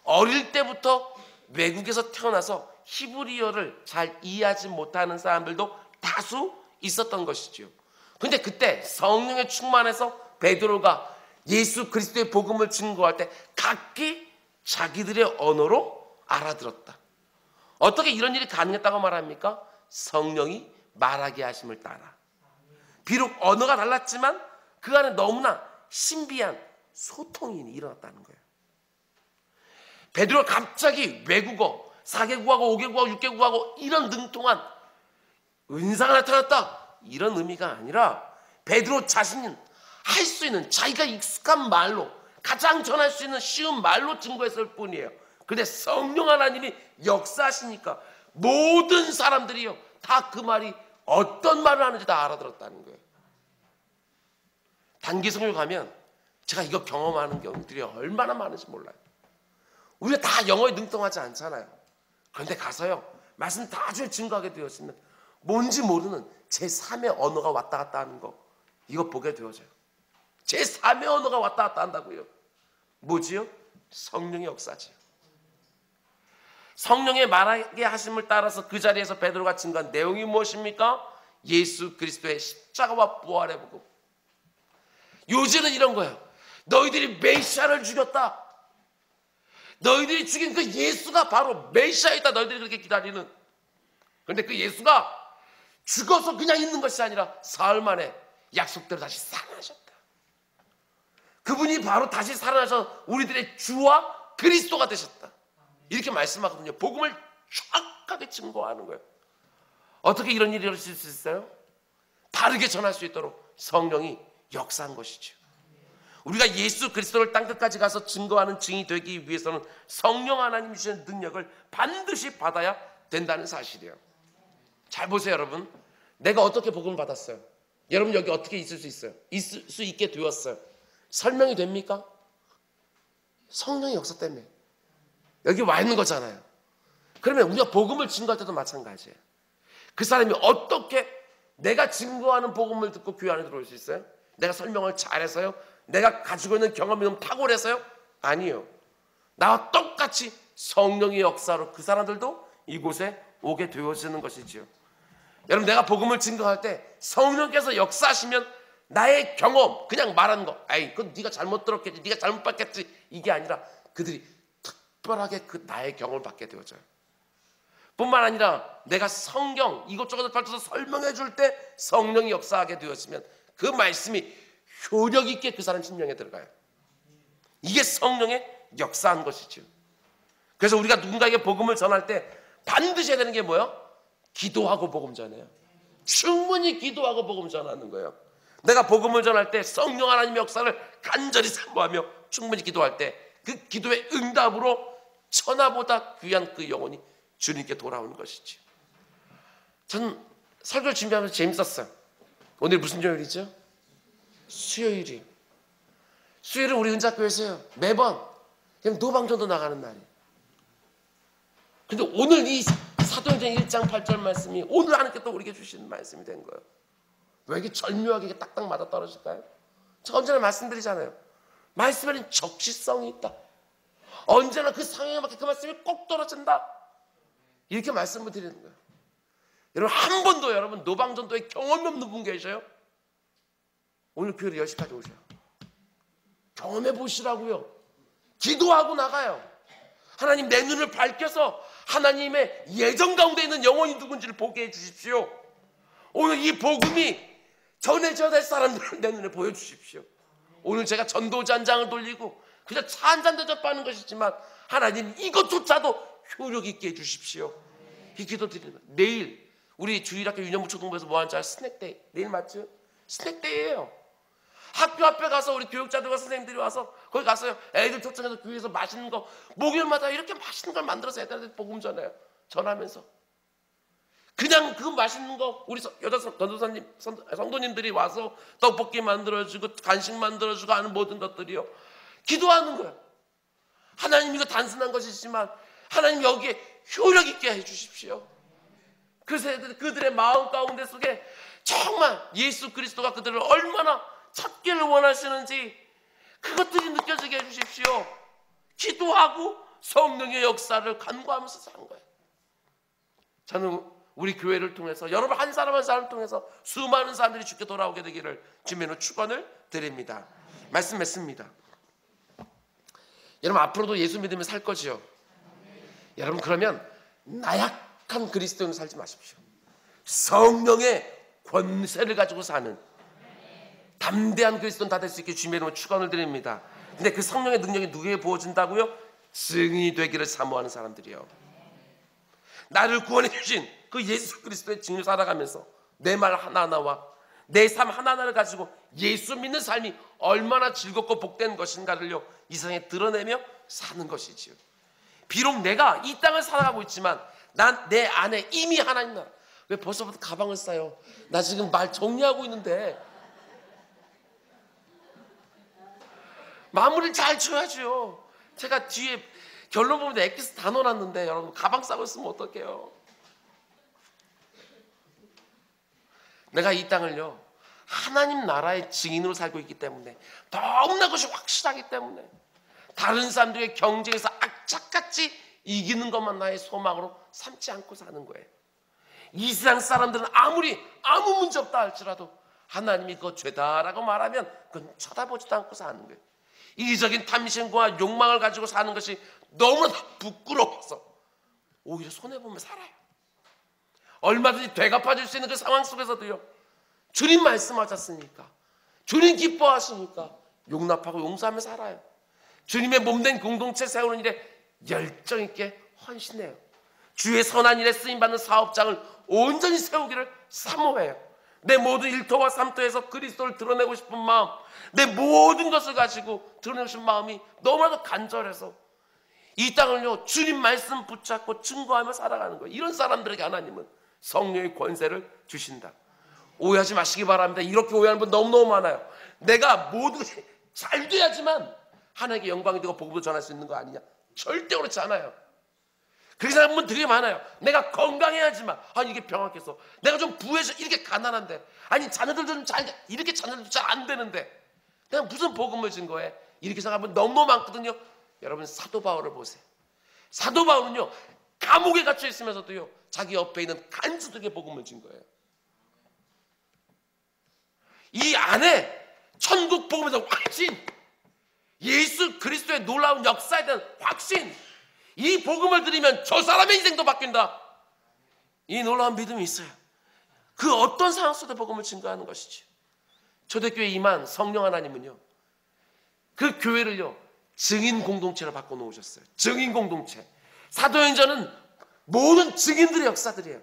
어릴 때부터 외국에서 태어나서 히브리어를 잘 이해하지 못하는 사람들도 다수 있었던 것이죠. 그런데 그때 성령의 충만해서 베드로가 예수 그리스도의 복음을 증거할 때 각기 자기들의 언어로 알아들었다. 어떻게 이런 일이 가능했다고 말합니까? 성령이 말하게 하심을 따라. 비록 언어가 달랐지만 그 안에 너무나 신비한 소통이 일어났다는 거예요. 베드로가 갑자기 외국어 4개국하고 5개국하고 6개국하고 이런 능통한 은사가 나타났다, 이런 의미가 아니라 베드로 자신은 할 수 있는 자기가 익숙한 말로 가장 전할 수 있는 쉬운 말로 증거했을 뿐이에요. 근데 성령 하나님이 역사하시니까 모든 사람들이요 다 그 말이 어떤 말을 하는지 다 알아들었다는 거예요. 단기 성령 가면 제가 이거 경험하는 경우들이 얼마나 많은지 몰라요. 우리가 다 영어에 능통하지 않잖아요. 그런데 가서요 말씀 다 줄 증거하게 되었으면 뭔지 모르는 제3의 언어가 왔다 갔다 하는 거, 이거 보게 되어져요. 제3의 언어가 왔다 갔다 한다고요. 뭐지요? 성령의 역사지요. 성령의 말하게 하심을 따라서 그 자리에서 베드로가 증거한 내용이 무엇입니까? 예수 그리스도의 십자가와 부활의 복음. 요즘은 이런 거예요. 너희들이 메시아를 죽였다. 너희들이 죽인 그 예수가 바로 메시아이다. 너희들이 그렇게 기다리는. 그런데 그 예수가 죽어서 그냥 있는 것이 아니라 사흘 만에 약속대로 다시 살아나셨다. 그분이 바로 다시 살아나셔서 우리들의 주와 그리스도가 되셨다. 이렇게 말씀하거든요. 복음을 정확하게 증거하는 거예요. 어떻게 이런 일이 일어날 수 있어요? 바르게 전할 수 있도록 성령이 역사한 것이죠. 우리가 예수 그리스도를 땅끝까지 가서 증거하는 증인이 되기 위해서는 성령 하나님이 주시는 능력을 반드시 받아야 된다는 사실이에요. 잘 보세요, 여러분. 내가 어떻게 복음을 받았어요? 여러분 여기 어떻게 있을 수 있어요? 있을 수 있게 되었어요. 설명이 됩니까? 성령의 역사 때문에 여기 와 있는 거잖아요. 그러면 우리가 복음을 증거할 때도 마찬가지예요. 그 사람이 어떻게 내가 증거하는 복음을 듣고 교회 안에 들어올 수 있어요? 내가 설명을 잘해서요? 내가 가지고 있는 경험이 너무 탁월해서요? 아니요. 나와 똑같이 성령의 역사로 그 사람들도 이곳에 오게 되어지는 것이지요. 여러분 내가 복음을 증거할 때 성령께서 역사하시면 나의 경험, 그냥 말하는 거, 아이 그건 네가 잘못 들었겠지, 네가 잘못 봤겠지, 이게 아니라 그들이 특별하게 그 나의 경험을 받게 되어져요. 뿐만 아니라 내가 성경 이것저것 펼쳐서 설명해 줄 때 성령이 역사하게 되었으면 그 말씀이 효력 있게 그 사람 심령에 들어가요. 이게 성령의 역사한 것이죠. 그래서 우리가 누군가에게 복음을 전할 때 반드시 해야 되는 게 뭐예요? 기도하고 복음 전해요. 충분히 기도하고 복음 전하는 거예요. 내가 복음을 전할 때 성령 하나님의 역사를 간절히 사모하며 충분히 기도할 때 그 기도의 응답으로 천하보다 귀한 그 영혼이 주님께 돌아오는 것이죠. 저는 설교를 준비하면서 재밌었어요. 오늘 무슨 요일이죠? 수요일이. 수요일은 우리 은자교회에서요 매번 그냥 노방전도 나가는 날이에요. 근데 오늘 이 사도행전 1장 8절 말씀이 오늘 하나님께 또 우리에게 주시는 말씀이 된 거예요. 왜 이렇게 절묘하게 이렇게 딱딱 맞아 떨어질까요? 제가 언제나 말씀드리잖아요. 말씀에는 적시성이 있다. 언제나 그 상황에 맞게 그 말씀이 꼭 떨어진다. 이렇게 말씀을 드리는 거예요. 여러분 한 번도 여러분 노방전도에 경험이 없는 분 계셔요? 오늘 교회를 10시까지 오세요. 경험해 보시라고요. 기도하고 나가요. 하나님 내 눈을 밝혀서 하나님의 예정 가운데 있는 영혼이 누군지를 보게 해주십시오. 오늘 이 복음이 전해져야 될 사람들을 내 눈에 보여주십시오. 오늘 제가 전도지 한 장을 돌리고 그냥 차 한 잔 대접하는 것이지만 하나님 이것조차도 효력 있게 해주십시오. 이 기도 드리는 내일 우리 주일학교 유년부 초등부에서 뭐 하는지 스낵데이. 내일 맞죠? 스낵데이예요. 학교 앞에 가서 우리 교육자들과 선생님들이 와서 거기 가서요 애들 초청해서 교회에서 맛있는 거 목요일마다 이렇게 맛있는 걸 만들어서 애들한테 복음 전해요. 전하면서 그냥 그 맛있는 거 우리 여자 전도사님 성도님들이 와서 떡볶이 만들어주고 간식 만들어주고 하는 모든 것들이요 기도하는 거예요. 하나님 이거 단순한 것이지만 하나님 여기에 효력 있게 해주십시오. 그래서 그들의 마음 가운데 속에 정말 예수 그리스도가 그들을 얼마나 찾기를 원하시는지 그것들이 느껴지게 해주십시오. 기도하고 성령의 역사를 간구하면서 사는 거예요. 저는 우리 교회를 통해서 여러분 한 사람 한 사람을 통해서 수많은 사람들이 주께 돌아오게 되기를 주님으로 축원을 드립니다. 말씀 맺습니다. 여러분 앞으로도 예수 믿으며 살 거지요. 여러분 그러면 나약한 그리스도인으로 살지 마십시오. 성령의 권세를 가지고 사는 담대한 그리스도는 다 될 수 있게 주님의 이름으로 축원을 드립니다. 근데 그 성령의 능력이 누구에게 부어진다고요? 증인이 되기를 사모하는 사람들이요. 나를 구원해 주신 그 예수 그리스도의 증인으로 살아가면서 내 말 하나하나와 내 삶 하나하나를 가지고 예수 믿는 삶이 얼마나 즐겁고 복된 것인가를요, 이 세상에 드러내며 사는 것이지요. 비록 내가 이 땅을 살아가고 있지만 난 내 안에 이미 하나님 나라. 왜 벌써부터 가방을 싸요? 나 지금 말 정리하고 있는데. 마무리를 잘 쳐야죠. 제가 뒤에 결론 보면 엑기스 다 넣어놨는데 여러분 가방 싸고 있으면 어떡해요? 내가 이 땅을요 하나님 나라의 증인으로 살고 있기 때문에, 너무나 그것이 확실하기 때문에 다른 사람들의 경쟁에서 악착같이 이기는 것만 나의 소망으로 삼지 않고 사는 거예요. 이 세상 사람들은 아무리 아무 문제 없다 할지라도 하나님이 그거 죄다라고 말하면 그건 쳐다보지도 않고 사는 거예요. 이기적인 탐심과 욕망을 가지고 사는 것이 너무나 부끄러워서 오히려 손해보며 살아요. 얼마든지 되갚아줄 수 있는 그 상황 속에서도요, 주님 말씀하셨으니까, 주님 기뻐하시니까 용납하고 용서하며 살아요. 주님의 몸된 공동체 세우는 일에 열정 있게 헌신해요. 주의 선한 일에 쓰임받는 사업장을 온전히 세우기를 사모해요. 내 모든 일터와 삶터에서 그리스도를 드러내고 싶은 마음, 내 모든 것을 가지고 드러내고 싶은 마음이 너무나도 간절해서 이 땅을요 주님 말씀 붙잡고 증거하며 살아가는 거예요. 이런 사람들에게 하나님은 성령의 권세를 주신다. 오해하지 마시기 바랍니다. 이렇게 오해하는 분 너무너무 많아요. 내가 모든 것이 잘 돼야지만 하나님께 영광이 되고 복음을 전할 수 있는 거 아니냐? 절대 그렇지 않아요. 그렇게 생각하는 분 되게 많아요. 내가 건강해야지만, 아니 이게 병약해서, 내가 좀 부해서 이렇게 가난한데, 아니 자녀들 좀 잘, 이렇게 자녀들 잘 안 되는데 내가 무슨 복음을 준 거에, 이렇게 생각하는 분 너무 많거든요. 여러분 사도 바울을 보세요. 사도 바울은요 감옥에 갇혀 있으면서도요 자기 옆에 있는 간수들에게 복음을 준 거예요. 이 안에 천국 복음에서 확신, 예수 그리스도의 놀라운 역사에 대한 확신, 이 복음을 들으면 저 사람의 인생도 바뀐다, 이 놀라운 믿음이 있어요. 그 어떤 상황 속에 복음을 증거하는 것이지. 초대교회 임한 성령 하나님은요 그 교회를요 증인 공동체로 바꿔놓으셨어요. 증인 공동체. 사도행전은 모든 증인들의 역사들이에요.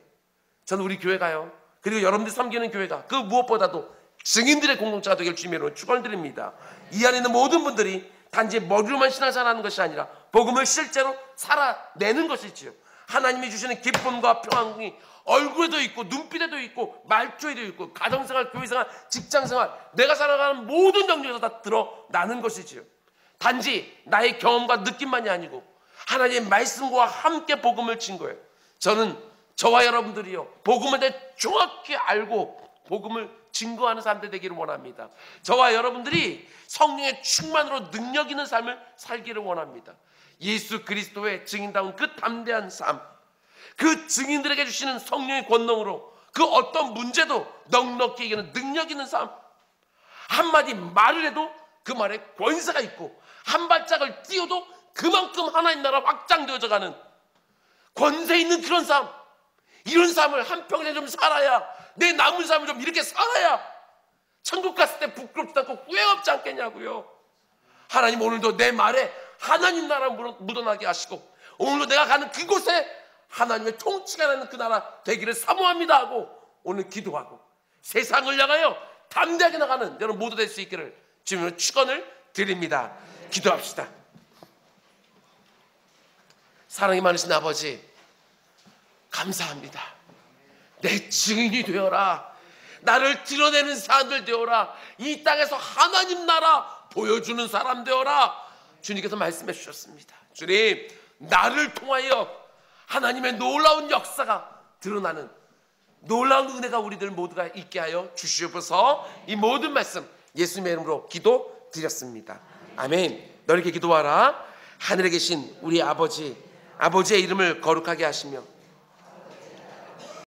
저는 우리 교회가요, 그리고 여러분들이 섬기는 교회가 그 무엇보다도 증인들의 공동체가 되길 주님으로 축원드립니다. 이 안에 있는 모든 분들이 단지 머리로만 신앙생활하는 것이 아니라 복음을 실제로 살아내는 것이지요. 하나님이 주시는 기쁨과 평안이 얼굴에도 있고 눈빛에도 있고 말투에도 있고 가정생활, 교회생활, 직장생활, 내가 살아가는 모든 영역에서 다 드러나는 것이지요. 단지 나의 경험과 느낌만이 아니고 하나님의 말씀과 함께 복음을 친 거예요. 저는 저와 여러분들이요 복음에 대해 정확히 알고 복음을 증거하는 사람들 되기를 원합니다. 저와 여러분들이 성령의 충만으로 능력 있는 삶을 살기를 원합니다. 예수 그리스도의 증인다운 그 담대한 삶, 그 증인들에게 주시는 성령의 권능으로 그 어떤 문제도 넉넉히 이기는 능력 있는 삶, 한마디 말을 해도 그 말에 권세가 있고 한 발짝을 띄워도 그만큼 하나님 나라 확장되어져 가는 권세 있는 그런 삶, 이런 삶을 한평생 좀 살아야, 내 남은 삶을 좀 이렇게 살아야 천국 갔을 때 부끄럽지 않고 후회 없지 않겠냐고요. 하나님 오늘도 내 말에 하나님 나라 묻어나게 하시고, 오늘도 내가 가는 그곳에 하나님의 통치가 나는 그 나라 되기를 사모합니다 하고 오늘 기도하고 세상을 향하여 담대하게 나가는 여러분 모두 될 수 있기를 주님으로 축원을 드립니다. 기도합시다. 사랑이 많으신 아버지, 감사합니다. 내 증인이 되어라. 나를 드러내는 사람들 되어라. 이 땅에서 하나님 나라 보여주는 사람 되어라. 주님께서 말씀해 주셨습니다. 주님, 나를 통하여 하나님의 놀라운 역사가 드러나는 놀라운 은혜가 우리들 모두가 있게 하여 주시옵소서. 이 모든 말씀 예수님의 이름으로 기도드렸습니다. 아멘. 너에게 기도하라. 하늘에 계신 우리 아버지, 아버지의 이름을 거룩하게 하시며